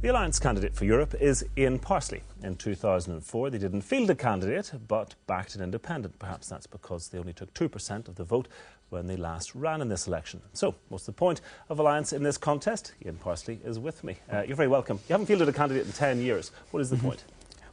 The Alliance candidate for Europe is Ian Parsley. In 2004, they didn't field a candidate, but backed an independent. Perhaps that's because they only took 2% of the vote when they last ran in this election. So, what's the point of Alliance in this contest? Ian Parsley is with me. You're very welcome. You haven't fielded a candidate in 10 years. What is the point?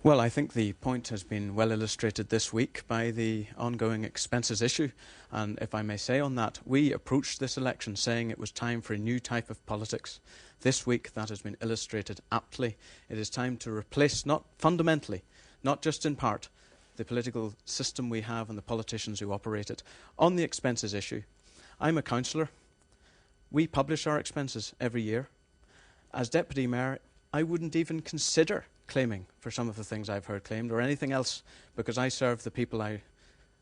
Well, I think the point has been well illustrated this week by the ongoing expenses issue. And if I may say on that, we approached this election saying it was time for a new type of politics. This week that has been illustrated aptly. It is time to replace, not fundamentally, not just in part, the political system we have and the politicians who operate it. On the expenses issue, I'm a councillor. We publish our expenses every year. As Deputy Mayor, I wouldn't even consider claiming for some of the things I've heard claimed or anything else, because I serve the people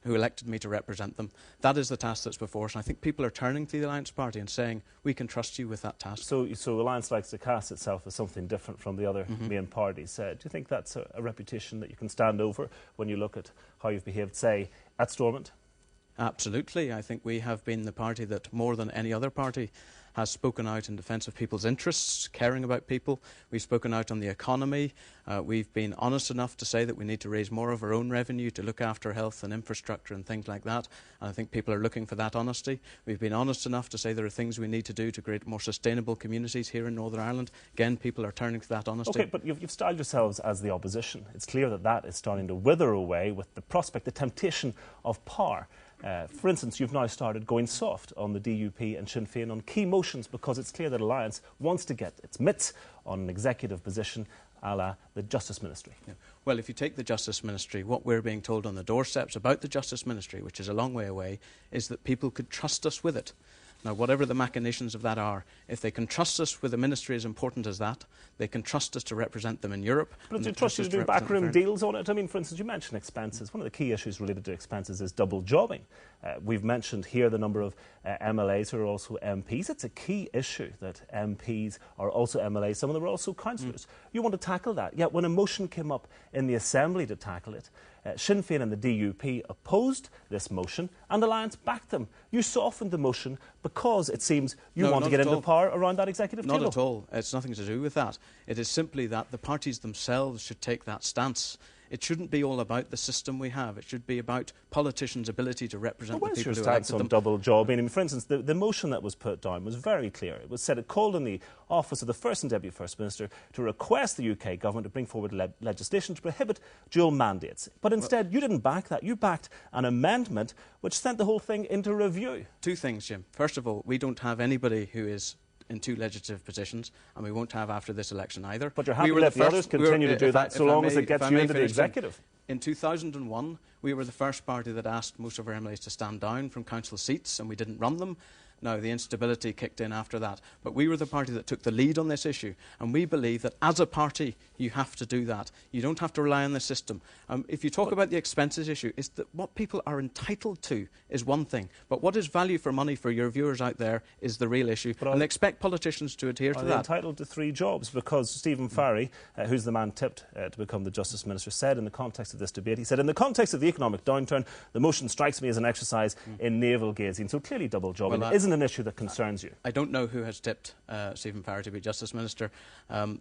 who elected me to represent them. That is the task that's before us, and I think people are turning to the Alliance Party and saying, we can trust you with that task. So Alliance likes to cast itself as something different from the other main parties. Do you think that's a reputation that you can stand over when you look at how you've behaved, say, at Stormont? Absolutely. I think we have been the party that, more than any other party, has spoken out in defence of people's interests, caring about people. We've spoken out on the economy. We've been honest enough to say that we need to raise more of our own revenue to look after health and infrastructure and things like that. And I think people are looking for that honesty. We've been honest enough to say there are things we need to do to create more sustainable communities here in Northern Ireland. Again, people are turning to that honesty. OK, but you've styled yourselves as the opposition. It's clear that that is starting to wither away with the prospect, the temptation of power. For instance, you've now started going soft on the DUP and Sinn Féin on key motions because it's clear that Alliance wants to get its mitts on an executive position a la the Justice Ministry. Yeah. Well, if you take the Justice Ministry, what we're being told on the doorsteps about the Justice Ministry, which is a long way away, is that people could trust us with it. Now, whatever the machinations of that are, if they can trust us with a ministry as important as that, they can trust us to represent them in Europe. But do you trust you to do backroom deals on it? I mean, for instance, you mentioned expenses. One of the key issues related to expenses is double jobbing. We've mentioned here the number of MLAs who are also MPs. It's a key issue that MPs are also MLAs. Some of them are also councillors. You want to tackle that. Yet when a motion came up in the Assembly to tackle it, Sinn Féin and the DUP opposed this motion and Alliance backed them. You softened the motion because it seems you want to get into power around that executive table. Not at all. It's nothing to do with that. It is simply that the parties themselves should take that stance. It shouldn't be all about the system we have. It should be about politicians' ability to represent the people who elected them. Double jobbing? I mean, for instance, the motion that was put down was very clear. It was said it called on the office of the First and Deputy First Minister to request the UK government to bring forward legislation to prohibit dual mandates. But instead, you didn't back that. You backed an amendment which sent the whole thing into review. Two things, Jim. First of all, we don't have anybody who is in two legislative positions, and we won't have after this election either. But you're happy to let the others continue to do that so long as it gets you into the executive? In 2001, we were the first party that asked most of our MLAs to stand down from council seats, and we didn't run them. Now, the instability kicked in after that. But we were the party that took the lead on this issue. And we believe that as a party, you have to do that. You don't have to rely on the system. If you talk about the expenses issue, it's that what people are entitled to is one thing. But what is value for money for your viewers out there is the real issue. And they expect politicians to adhere to that. Are they entitled to 3 jobs? Because Stephen Farry, who's the man tipped to become the Justice Minister, said in the context of this debate, he said, in the context of the economic downturn, the motion strikes me as an exercise in navel-gazing. So clearly double jobbing isn't an issue that concerns you. I don't know who has tipped Stephen Farry to be Justice Minister,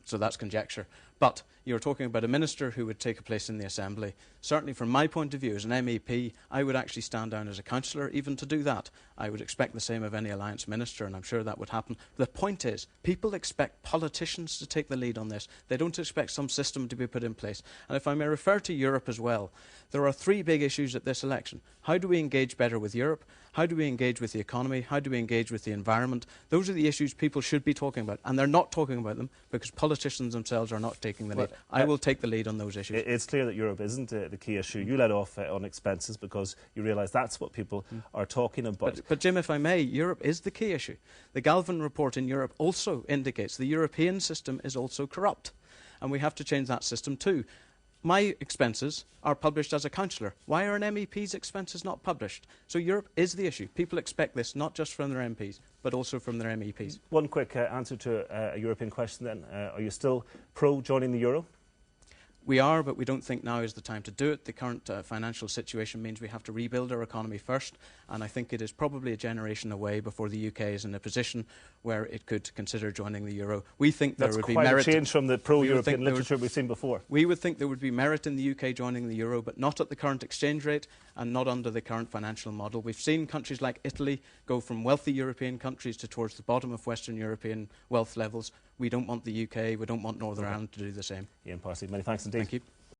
so that's conjecture. But you're talking about a minister who would take a place in the Assembly. Certainly from my point of view as an MEP, I would actually stand down as a councillor even to do that. I would expect the same of any Alliance minister, and I'm sure that would happen. The point is, people expect politicians to take the lead on this. They don't expect some system to be put in place. And if I may refer to Europe as well, there are 3 big issues at this election. How do we engage better with Europe? How do we engage with the economy? How do we engage with the environment? Those are the issues people should be talking about, and they're not talking about them because politicians themselves are not taking the lead. I will take the lead on those issues. It's clear that Europe isn't the key issue. You led off on expenses because you realise that's what people are talking about. But Jim, if I may, Europe is the key issue. The Galvin report in Europe also indicates the European system is also corrupt, and we have to change that system too. My expenses are published as a councillor. Why are an MEP's expenses not published? So Europe is the issue. People expect this not just from their MPs, but also from their MEPs. One quick answer to a European question then. Are you still pro joining the euro? We are, but we don't think now is the time to do it. The current financial situation means we have to rebuild our economy first, and I think it is probably a generation away before the UK is in a position where it could consider joining the euro. We think there would be merit. That's quite a change from the pro-European literature we've seen before. We would think there would be merit in the UK joining the euro, but not at the current exchange rate and not under the current financial model. We've seen countries like Italy go from wealthy European countries to towards the bottom of Western European wealth levels. We don't want the UK, we don't want Northern Ireland to do the same. Ian Parsley, many thanks indeed. Thank you.